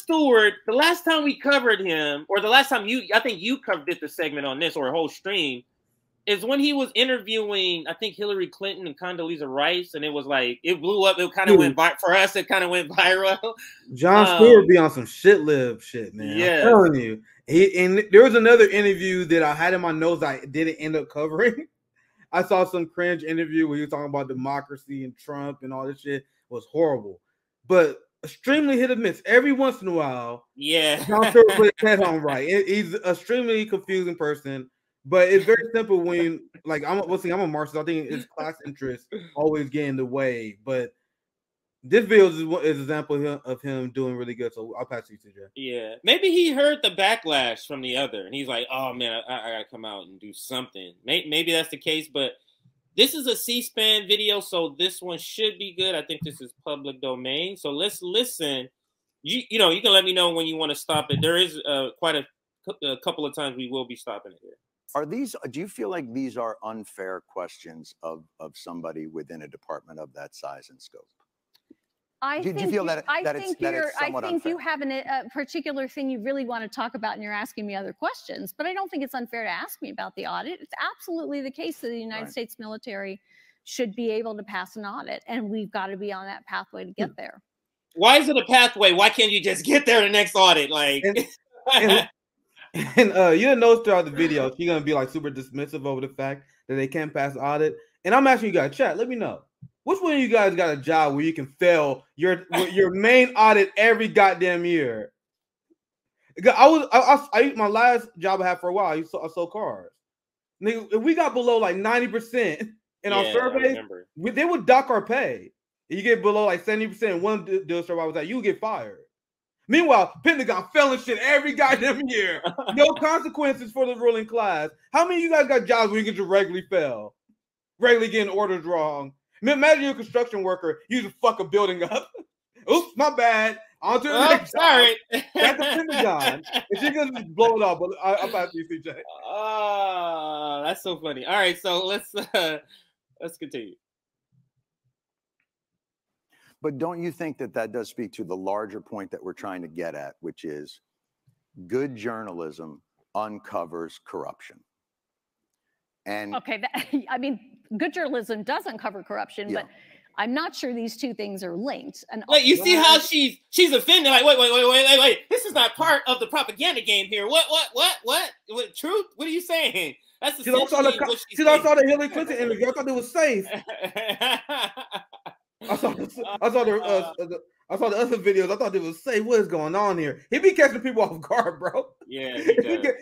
Stewart, the last time we covered him, or the last time I think you covered the segment on this or a whole stream, is when he was interviewing, I think, Hillary Clinton and Condoleezza Rice, and it was like, it blew up. It kind of went viral. For us, it kind of went viral. Jon Stewart be on some shit shit, man. Yeah. I'm telling you. And there was another interview that I had in my notes I didn't end up covering. I saw some cringe interview where he was talking about democracy and Trump and all this shit. It was horrible. But extremely hit or miss. Every once in a while, Jon Stewart put his head on right. He's an extremely confusing person. But it's very simple when, like, I'm a Marxist. I think it's class interest always get in the way. But this video is an example of him doing really good. So I'll pass it to you, CJ. Yeah. Maybe he heard the backlash from the other. And he's like, oh, man, I got to come out and do something. Maybe that's the case. But this is a C-SPAN video, so this one should be good. I think this is public domain. So let's listen. You know, you can let me know when you want to stop it. There is quite a couple of times we will be stopping it here. Do you feel like these are unfair questions of somebody within a department of that size and scope? I think you have a particular thing you really want to talk about and you're asking me other questions, but I don't think it's unfair to ask me about the audit. It's absolutely the case that the United States military should be able to pass an audit, and we've got to be on that pathway to get there. Why is it a pathway? Why can't you just get there the next audit? Like, and you notice throughout the video, she's gonna be like super dismissive over the fact that they can't pass the audit. And I'm asking you guys, chat, let me know. Which one of you guys got a job where you can fail your main audit every goddamn year? My last job I had for a while, I sold cars. Nigga, if we got below like 90% in our surveys, they would dock our pay. You get below like 70%, one deal survey was like, you get fired. Meanwhile, Pentagon failing shit every goddamn year. No consequences for the ruling class. How many of you guys got jobs where you can just regularly fail? Regularly getting orders wrong. Imagine you're a construction worker, you just fuck a building up. Oops, my bad. On to the next sorry. That's the Pentagon. And she's gonna just blow it off, but I'll pass you, CJ. Oh, that's so funny. All right, so let's continue. But don't you think that does speak to the larger point that we're trying to get at, which is good journalism uncovers corruption? And okay, I mean, good journalism does uncover corruption, but I'm not sure these two things are linked. And wait, you see how she's offended? Like, wait. This is not part of the propaganda game here. What? Truth? What are you saying? That's she also saw the Hillary Clinton interview. I thought it was safe. I saw the other videos. I thought it was safe. What is going on here? He be catching people off guard, bro. Yeah,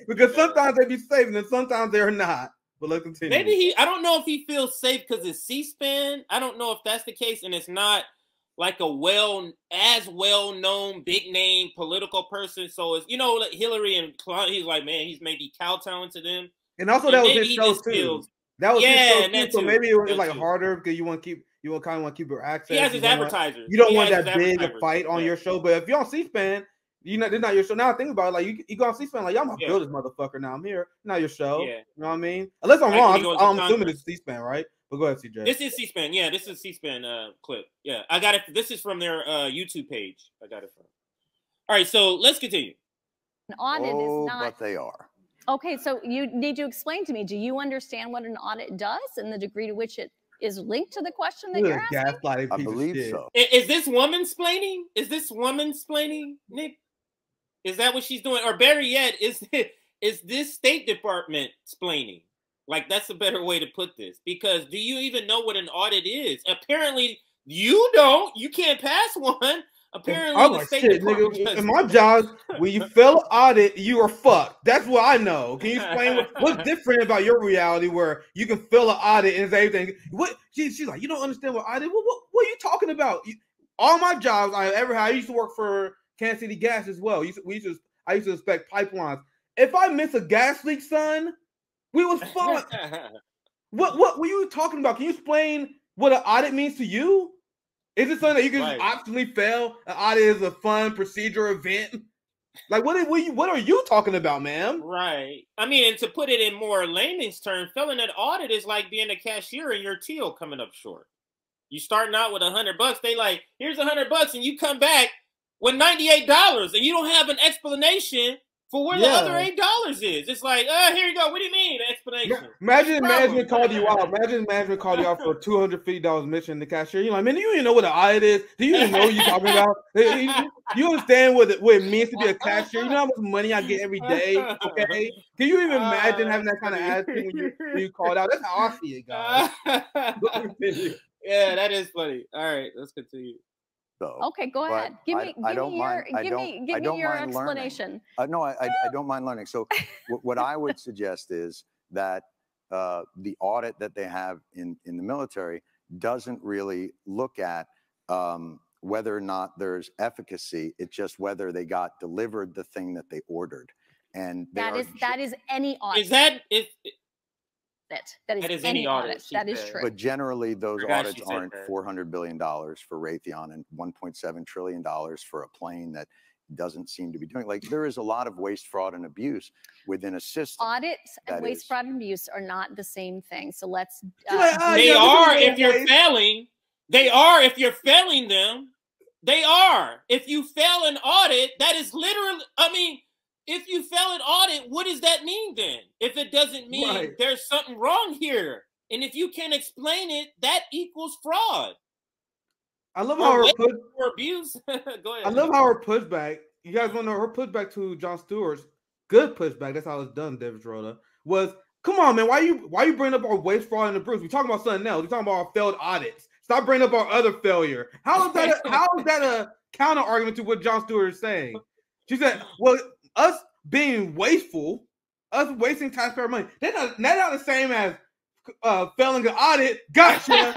because sometimes they be safe and then sometimes they're not. But let's continue. Maybe I don't know if he feels safe because it's C-SPAN. I don't know if that's the case, and it's not like a well-known big name political person. So it's, you know, like Hillary and Clinton, he's like, man, he's maybe kowtowing to them. And also that was his show too. That was his show too. So maybe it was like harder because you kind of want to keep your access. He has his advertisers. You don't want that big a fight on your show. But if you're on C-SPAN, it's not your show. Now think about it, like you go on C-SPAN, like, I'm gonna build this motherfucker. Now I'm here, not your show. Yeah. You know what I mean? Unless I'm wrong, I'm assuming it's C-SPAN, right? But go ahead, CJ. This is C-SPAN. Yeah, this is C-SPAN clip. Yeah, I got it. This is from their YouTube page. I got it from. All right, so let's continue. An audit is not. But they are. Okay, so you need to explain to me. Do you understand what an audit does and the degree to which it is linked to the question that you're asking? I believe so. Is this woman-splaining? Is this woman-splaining, Nick? Is that what she's doing? Or better yet, is this State Department splaining? Like, that's a better way to put this. Because do you even know what an audit is? Apparently, you don't. You can't pass one. Apparently, the State Department nigga, in my job, when you fail an audit, you are fucked. That's what I know. Can you explain what's different about your reality where you can fail an audit and say everything? What? She's like, you don't understand what audit? What are you talking about? All my jobs I ever had, I used to work for Kansas City Gas as well. I used to inspect pipelines. If I miss a gas leak, son, we was fucked. What were you talking about? Can you explain what an audit means to you? Is it something that you can just optionally fail? An audit is a fun procedure event. Like, what are you talking about, ma'am? Right. I mean, and to put it in more layman's terms, failing an audit is like being a cashier and your till coming up short. You starting out with $100. They like, here's $100, and you come back. with $98 and you don't have an explanation for where the other $8 is. It's like, here you go. What do you mean, explanation? Imagine management called you out. Imagine management called you out for $250 missing the cashier. You're like, man, you even know what an audit is? Do you even know what you're talking about? You understand what it means to be a cashier? You know how much money I get every day? Okay, can you even imagine having that kind of attitude when you called out? That's how I see it, guys. Yeah, that is funny. All right, let's continue. So, okay, go ahead. Give me your explanation. No, I don't mind learning. So what I would suggest is that the audit that they have in the military doesn't really look at whether or not there's efficacy. It's just whether they got delivered the thing that they ordered. And that is any audit. Is that That is any audit. That is true. But generally, those audits aren't $400 billion for Raytheon and $1.7 trillion for a plane that doesn't seem to be doing. Like, there is a lot of waste, fraud, and abuse within a system. Audits and waste, fraud, and abuse are not the same thing. So let's. They are if you're failing. They are if you're failing them. They are. If you fail an audit, that is literally. I mean. If you fail an audit, what does that mean then? If it doesn't mean there's something wrong here, and if you can't explain it, that equals fraud. I love how her abuse. Go ahead. I love how her pushback. You guys want to know her pushback to Jon Stewart's good pushback? That's how it's done, David Rhoda. Was come on, man. Why you bring up our waste, fraud, and abuse? We're talking about something else. We're talking about our failed audits. Stop bringing up our other failure. How is that a counter argument to what Jon Stewart is saying? She said, well. Us being wasteful, us wasting taxpayer money, they're not the same as failing an audit. Gotcha.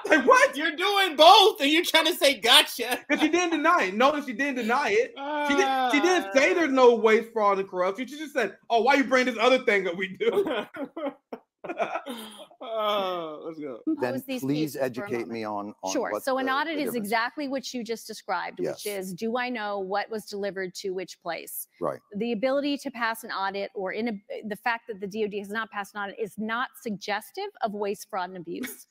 Like, what? You're doing both, and you're trying to say gotcha. Because she didn't deny it. Notice she didn't deny it. She didn't say there's no waste, fraud, and corruption. She just said, oh, why you bring this other thing that we do? Let's go. Then please educate me on sure. So an audit is exactly what you just described, which is, do I know what was delivered to which place? Right. The ability to pass an audit or the fact that the DoD has not passed an audit is not suggestive of waste, fraud, and abuse.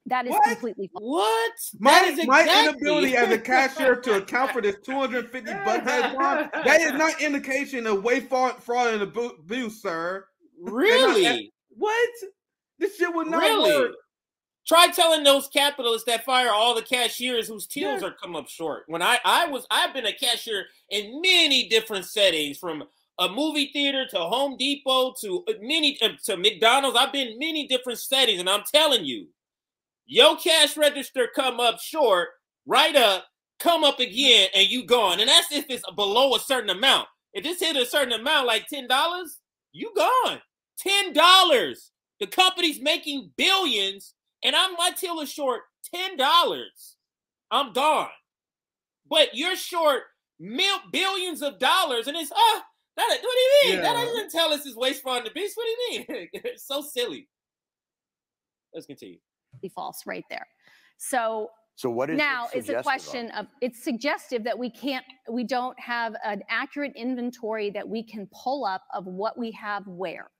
That is completely false. What? My inability as a cashier to account for this $250 that is not indication of waste, fraud, and abuse, sir. Really? What? This shit would not work. Try telling those capitalists that fire all the cashiers whose tills are come up short. When I've been a cashier in many different settings, from a movie theater to Home Depot to McDonald's. I've been in many different settings, and I'm telling you, your cash register come up short, right up, come up again, and you gone. And that's if it's below a certain amount. If it's hit a certain amount, like $10, you gone. $10. The company's making billions, and my till is short $10. I'm gone. But you're short billions of dollars, and it's what do you mean? Yeah. That doesn't tell us it's waste, fraud, and abuse. What do you mean? It's so silly. Let's continue. False, right there. So what is now it's a question of, it's suggestive that we don't have an accurate inventory that we can pull up of what we have where.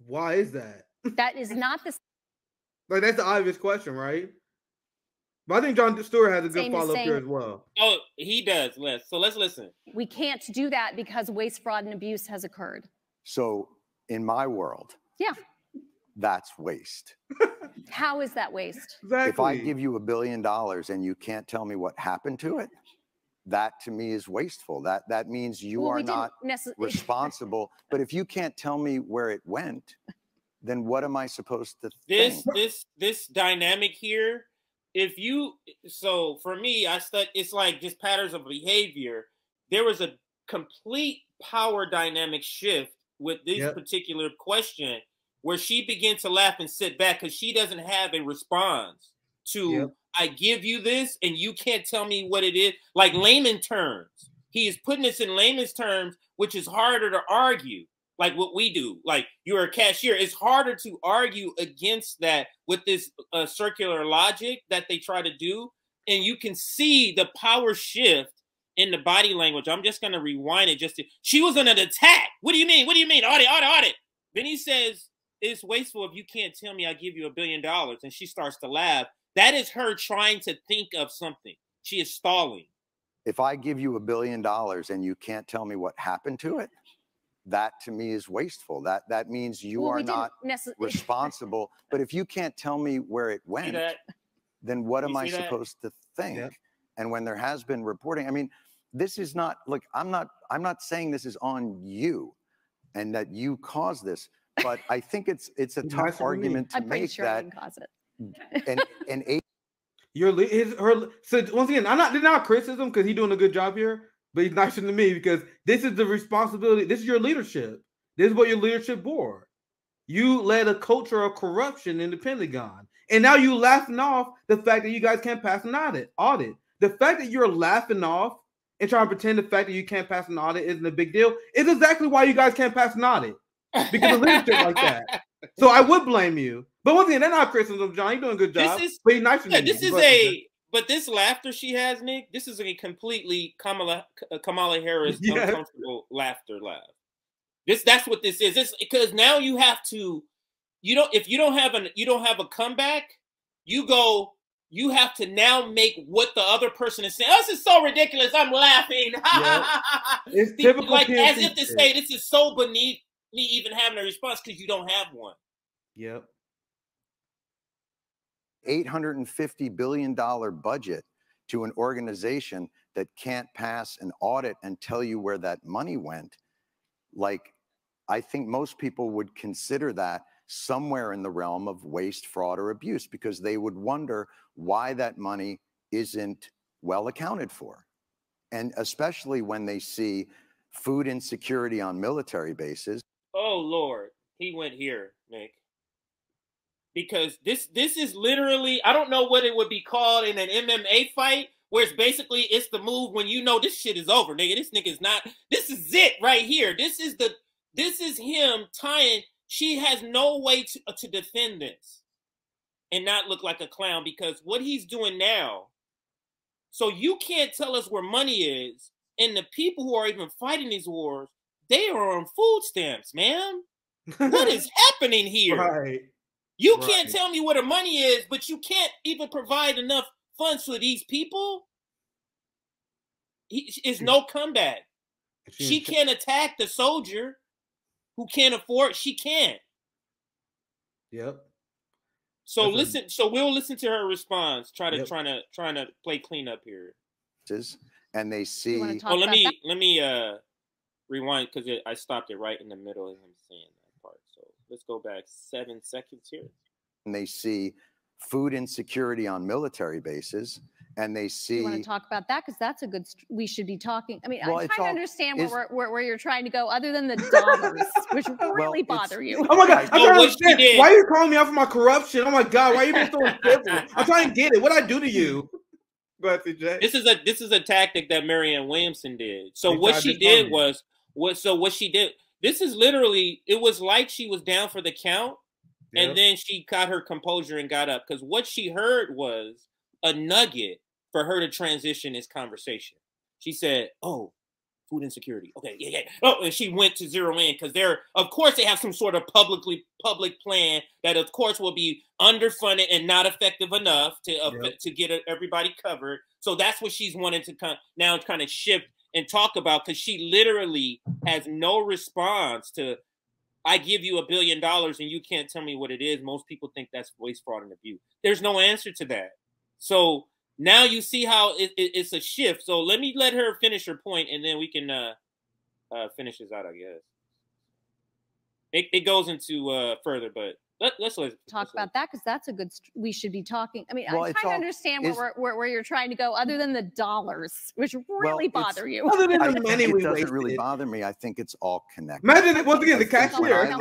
Why is that? That is not the like, that's the obvious question, right? But I think Jon Stewart has a good follow-up here as well. Oh, he does. So let's listen. We can't do that because waste, fraud, and abuse has occurred. So in my world, that's waste. How is that waste? Exactly. If I give you $1 billion and you can't tell me what happened to it, that to me is wasteful. That means you are not responsible. But if you can't tell me where it went, then what am I supposed to think? This dynamic here, so for me, it's like just patterns of behavior. There was a complete power dynamic shift with this particular question, where she began to laugh and sit back because she doesn't have a response to, I give you this and you can't tell me what it is. Like layman terms. He is putting this in layman's terms, which is harder to argue, like what we do. Like, you're a cashier. It's harder to argue against that with this circular logic that they try to do. And you can see the power shift in the body language. I'm just going to rewind it. She was on an attack. What do you mean? What do you mean? Audit. Then he says, it's wasteful if you can't tell me I give you $1 billion. And she starts to laugh. That is her trying to think of something. She is stalling. If I give you $1 billion and you can't tell me what happened to it, that to me is wasteful. That means you are not responsible. But if you can't tell me where it went, then what am I supposed to think? Yeah. And when there has been reporting, I mean, this is not, look, I'm not saying this is on you and that you caused this, but I think it's a tough argument to make sure that. I'm pretty sure I didn't cause it. So once again, this is not criticism because he's doing a good job here. But he's nicer than me because this is the responsibility. This is your leadership. This is what your leadership bore. You led a culture of corruption in the Pentagon. And now you laughing off the fact that you guys can't pass an audit. The fact that you're laughing off and trying to pretend the fact that you can't pass an audit isn't a big deal is exactly why you guys can't pass an audit. Because of leadership like that. So I would blame you. But once again, that's not criticism, John. You're doing a good job. But he's nicer than me. But this laughter she has, Nick, this is a completely Kamala Harris uncomfortable laughter laugh. That's what this is. This because now you have to, if you don't have a comeback, you have to now make what the other person is saying. Oh, this is so ridiculous. I'm laughing. Yeah. It's typical, like as if to say this is so beneath me even having a response because you don't have one. Yep. $850 billion budget to an organization that can't pass an audit and tell you where that money went. Like, I think most people would consider that somewhere in the realm of waste, fraud, or abuse because they would wonder why that money isn't well accounted for. And especially when they see food insecurity on military bases. Oh, Lord, he went here, Nick. Because this is literally, I don't know what it would be called in an MMA fight, where it's basically, it's the move when you know this shit is over, nigga. This nigga's not, this is it right here. This is him tying, she has no way to defend this and not look like a clown because what he's doing now, so you can't tell us where money is, and the people who are even fighting these wars, they are on food stamps, man. What is happening here? Right. You can't tell me where the money is, but you can't even provide enough funds for these people. It's no comeback. She can't attack the soldier who can't afford. She can't. Yep. So listen. So we'll listen to her response. Trying to play cleanup here. And they see. Oh, let me rewind because I stopped it right in the middle of him saying that part. So let's go back 7 seconds here. And they see food insecurity on military bases, and they see. You want to talk about that because that's a good. We should be talking. I mean, well, I kind of understand where you're trying to go, other than the dollars, which really bother you. Oh my God! I don't understand. Why are you calling me out for my corruption? Oh my God! Why are you being so civil? I'm trying to get it. What I do to you? Go ahead, CJ. This is a tactic that Marianne Williamson did. So what she did was what she did. This is literally. It was like she was down for the count. Yep. And then she got her composure and got up because what she heard was a nugget for her to transition this conversation. She said, "Oh, food insecurity. Okay, yeah. Oh," and she went to zero in because of course, they have some sort of public plan that, of course, will be underfunded and not effective enough to get everybody covered. So that's what she's wanting to now kind of shift and talk about because she literally has no response to. I give you $1 billion and you can't tell me what it is. Most people think that's waste, fraud, and abuse. There's no answer to that. So now you see how it's a shift. So let her finish her point, and then we can finish this out, I guess. It goes into further, but let's talk about that because that's a good. We should be talking. I mean, I'm trying to understand where you're trying to go, other than the dollars, which really bother you. Other than the money, it doesn't really bother me. I think it's all connected. Imagine once again the cashier.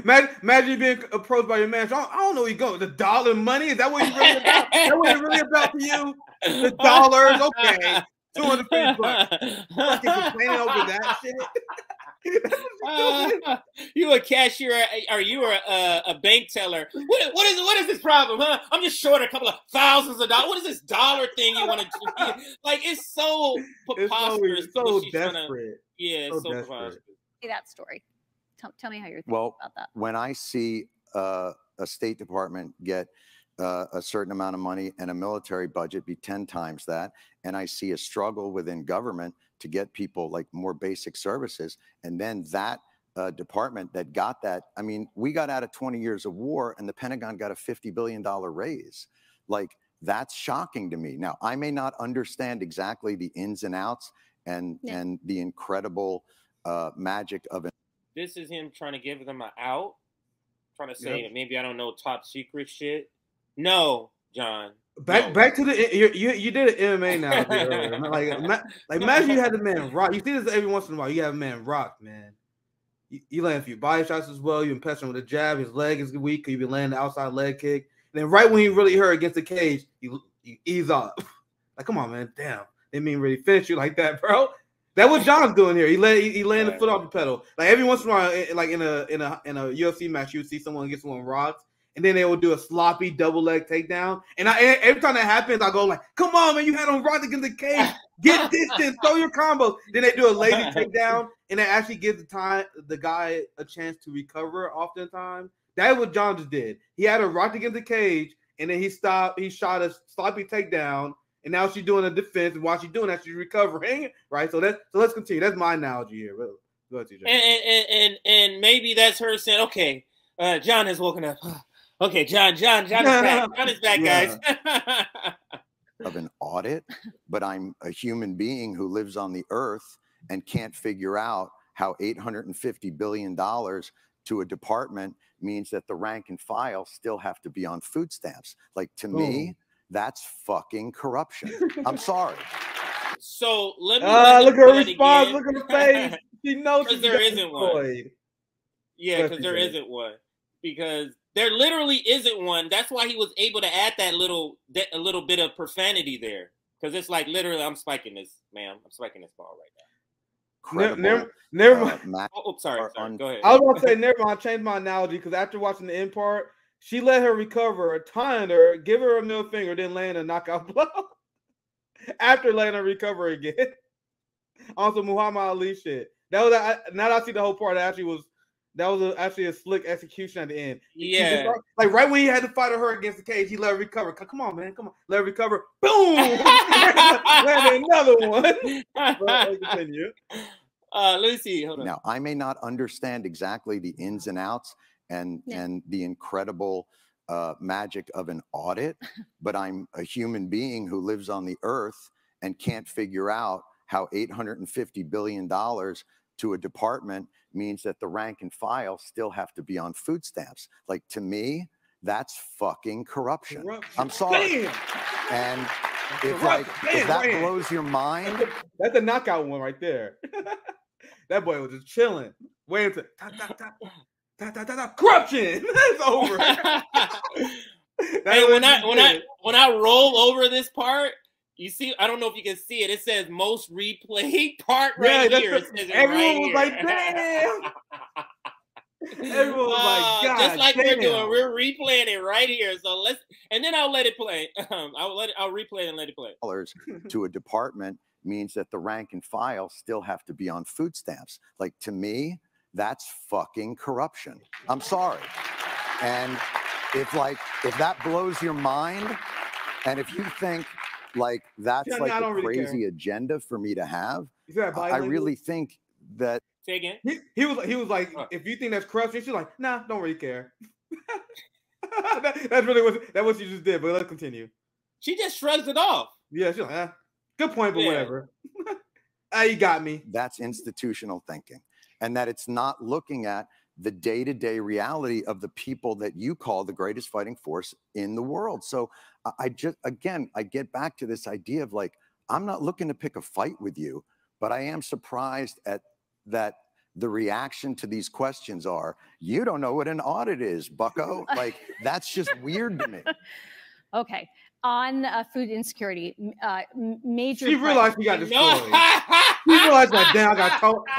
Imagine you being approached by your manager. I don't know where you go. The dollar money, is that what you really about? That what it's really about to you? The dollars, okay. $250. Fucking complaining over that shit. You a cashier or you are a bank teller? What is this problem, huh? I'm just short a couple of thousands of dollars. What is this dollar thing you want to do? Like, it's so preposterous. It's so desperate. It's so preposterous. See that story. Tell me how you're thinking about that. When I see a State Department get a certain amount of money and a military budget be 10 times that, and I see a struggle within government to get people like more basic services, and then that department that got that, I mean, we got out of 20 years of war and the Pentagon got a $50 billion raise. Like, that's shocking to me. Now, I may not understand exactly the ins and outs and the incredible magic of it. This is him trying to give them an out, trying to say that maybe I don't know top secret shit. No, John. Back to the you did an MMA now. like imagine you had the man rock. You see this every once in a while. You have a man rock, man. You land a few body shots as well. You've been pestering with a jab. His leg is weak. You've been landing the outside leg kick. And then right when he really hurt against the cage, you ease off. Like, come on, man. Damn. They mean really finish you like that, bro. That's what John's doing here. He laying the foot off the pedal. Like every once in a while, like in a UFC match, you would see someone get someone rocks, and then they will do a sloppy double leg takedown. And every time that happens, I go like, "Come on, man! You had him rocked against the cage. Get distance. Throw your combos." Then they do a lazy takedown, and that actually gives the guy a chance to recover. Oftentimes, that's what John just did. He had her rocked against the cage, and then he stopped. He shot a sloppy takedown. And now she's doing a defense, and while she's doing that, she's recovering, right? So let's continue. That's my analogy here. Go ahead, TJ. And maybe that's her saying, "Okay, John has woken up. Okay, John is back. John is back, guys." Of an audit, but I'm a human being who lives on the earth and can't figure out how $850 billion to a department means that the rank and file still have to be on food stamps. Like, to me, that's fucking corruption. I'm sorry. So let me look at her response. Look at her face. She knows there isn't one. Yeah, because there isn't one. Because there literally isn't one. That's why he was able to add a little bit of profanity there. Because it's like literally, I'm spiking this, ma'am. I'm spiking this ball right now. Never mind. Sorry. Go ahead. I was going to say, never mind. I changed my analogy because after watching the end part, she let her recover, tying her, give her a middle finger, then land a knockout blow. After letting her recover again. On some Muhammad Ali shit. That was now that I see the whole part, that was actually a slick execution at the end. Yeah. Like right when he had to fight her against the cage, he let her recover. Come on, man. Come on. Let her recover. Boom! Landed another one. But continue. Let me see. Hold on. Now, I may not understand exactly the ins and outs and the incredible magic of an audit, but I'm a human being who lives on the earth and can't figure out how $850 billion to a department means that the rank and file still have to be on food stamps. Like, to me, that's fucking corruption. I'm sorry. Damn. And if that blows your mind, that's a knockout one right there. That boy was just chilling, waiting to corruption. It's over. Hey, when I roll over this part, you see, I don't know if you can see it. It says most replayed part right here. Everyone was like, "Damn!" Everyone was like, "God, just like damn." we're doing, we're replaying it right here. So and then I'll let it play. I'll replay it and let it play. To a department means that the rank and file still have to be on food stamps. Like, to me, that's fucking corruption. I'm sorry. And if that blows your mind, and if you think like that's like a crazy agenda for me to have, I really think that. Say again. He was like, if you think that's corruption, she's like, nah, don't really care. That's really what she just did. But let's continue. She just shrugs it off. Yeah, she's like, good point, but whatever. You got me. That's institutional thinking. And that it's not looking at the day-to-day reality of the people that you call the greatest fighting force in the world. So I get back to this idea of like, I'm not looking to pick a fight with you, but I am surprised at that the reaction to these questions are, you don't know what an audit is, bucko. Like, that's just weird to me. Okay. On food insecurity, major. She realized she got destroyed. She realized that, damn, I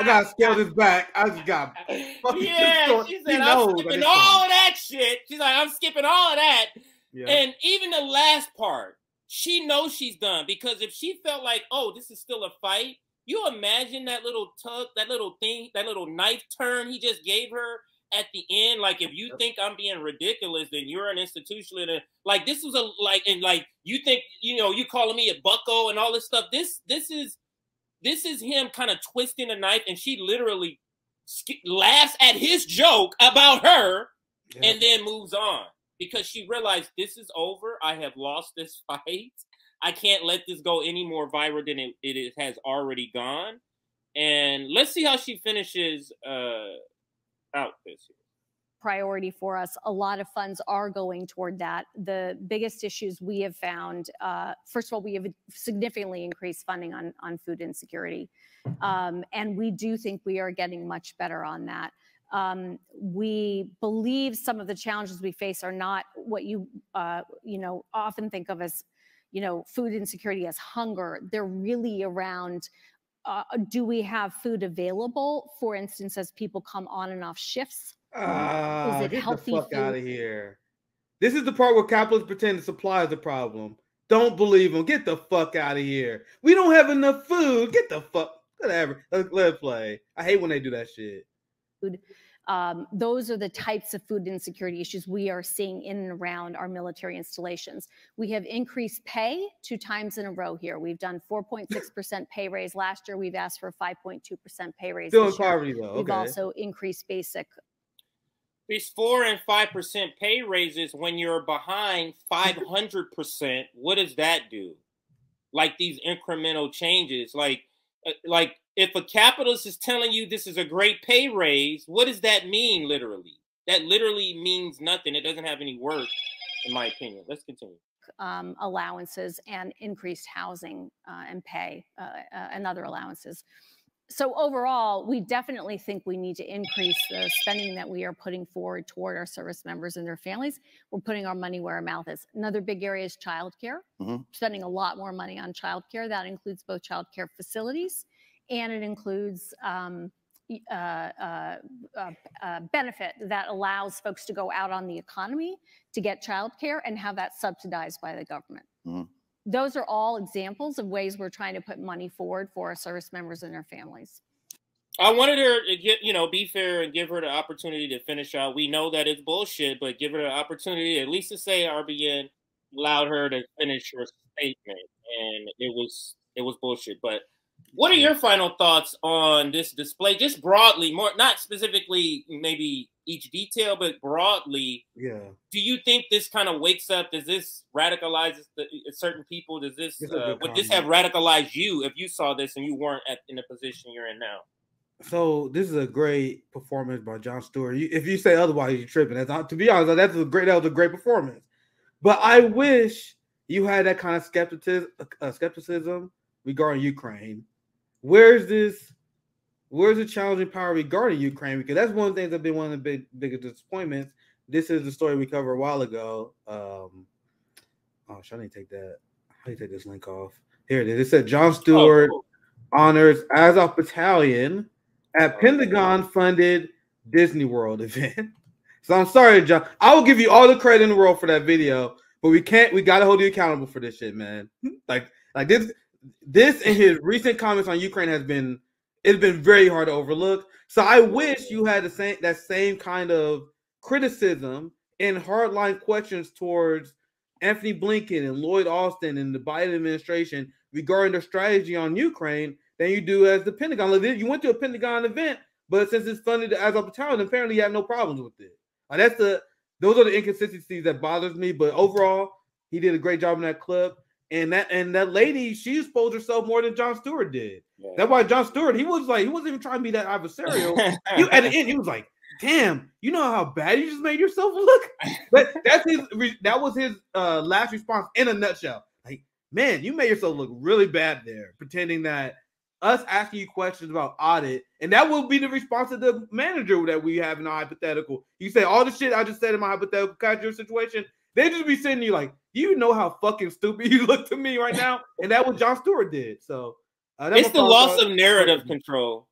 got to scale this back. I just got. Yeah, she said, I'm skipping all of that shit. She's like, I'm skipping all of that. Yeah. And even the last part, she knows she's done, because if she felt like, oh, this is still a fight, you imagine that little tug, that little thing, that little knife turn he just gave her at the end, like, if you think I'm being ridiculous, then you're an institutionalist. Like, this was you think, you calling me a bucko and all this stuff. This is him kind of twisting a knife, and she literally laughs at his joke about her and then moves on because she realized this is over. I have lost this fight. I can't let this go any more viral than it has already gone. And let's see how she finishes out this year. Priority for us. A lot of funds are going toward that. The biggest issues we have found, first of all, we have significantly increased funding on food insecurity. And we do think we are getting much better on that. We believe some of the challenges we face are not what you often think of as, food insecurity as hunger. They're really around, do we have food available? For instance, as people come on and off shifts. Is it get healthy the fuck food? out of here. This is the part where capitalists pretend the supply is the problem. Don't believe them. Get the fuck out of here. We don't have enough food. Get the fuck. Whatever. Let it play. I hate when they do that shit. Those are the types of food insecurity issues we are seeing in and around our military installations. We have increased pay 2 times in a row here. We've done 4.6% pay raise last year. We've asked for a 5.2% pay raise Still this in poverty, though. We've also increased basic. These 4 and 5% pay raises when you're behind 500%. What does that do? Like these incremental changes, like if a capitalist is telling you this is a great pay raise, what does that mean literally? That literally means nothing. It doesn't have any worth, in my opinion. Let's continue. Allowances and increased housing and pay and other allowances. So overall, we definitely think we need to increase the spending that we are putting forward toward our service members and their families. We're putting our money where our mouth is. Another big area is childcare. Spending a lot more money on childcare. That includes both childcare facilities and it includes benefit that allows folks to go out on the economy to get childcare and have that subsidized by the government. Those are all examples of ways we're trying to put money forward for our service members and their families. I wanted her to get, be fair and give her the opportunity to finish out. We know that it's bullshit, but give her the opportunity at least to say RBN allowed her to finish her statement, and it was bullshit. But what are your final thoughts on this display, just broadly, more not specifically maybe each detail, but broadly? Yeah. Do you think this kind of wakes up? Does this radicalizes certain people? Does this would this have radicalized you if you saw this and you weren't in the position you're in now? So this is a great performance by Jon Stewart. If you say otherwise, you're tripping. To be honest, that was a great performance. But I wish you had that kind of skepticism regarding Ukraine. Where's the challenging power regarding Ukraine? Because that's one of the things that been one of the biggest disappointments. This is the story we covered a while ago. I need to take that. I need to take this link off. Here it is. It said Jon Stewart honors Azov Battalion at Pentagon-funded Disney World event. So I'm sorry, John. I will give you all the credit in the world for that video, but we got to hold you accountable for this shit, man. Like this and his recent comments on Ukraine it's been very hard to overlook. So I wish you had that same kind of criticism and hardline questions towards Anthony Blinken and Lloyd Austin and the Biden administration regarding their strategy on Ukraine than you do as the Pentagon. You went to a Pentagon event, but since it's funded as a battalion, apparently you have no problems with it. Those are the inconsistencies that bothers me. But overall, he did a great job in that clip. And that lady, she exposed herself more than Jon Stewart did. Yeah. That's why Jon Stewart, he wasn't even trying to be that adversarial. At the end, he was like, "Damn, you know how bad you just made yourself look." But that was his last response in a nutshell. Like, man, you made yourself look really bad there, pretending that us asking you questions about audit, and that will be the response of the manager that we have in our hypothetical. You say all the shit I just said in my hypothetical casual situation. They just be sitting you like, you know how fucking stupid you look to me right now, and that what Jon Stewart did. So it's the loss of narrative control.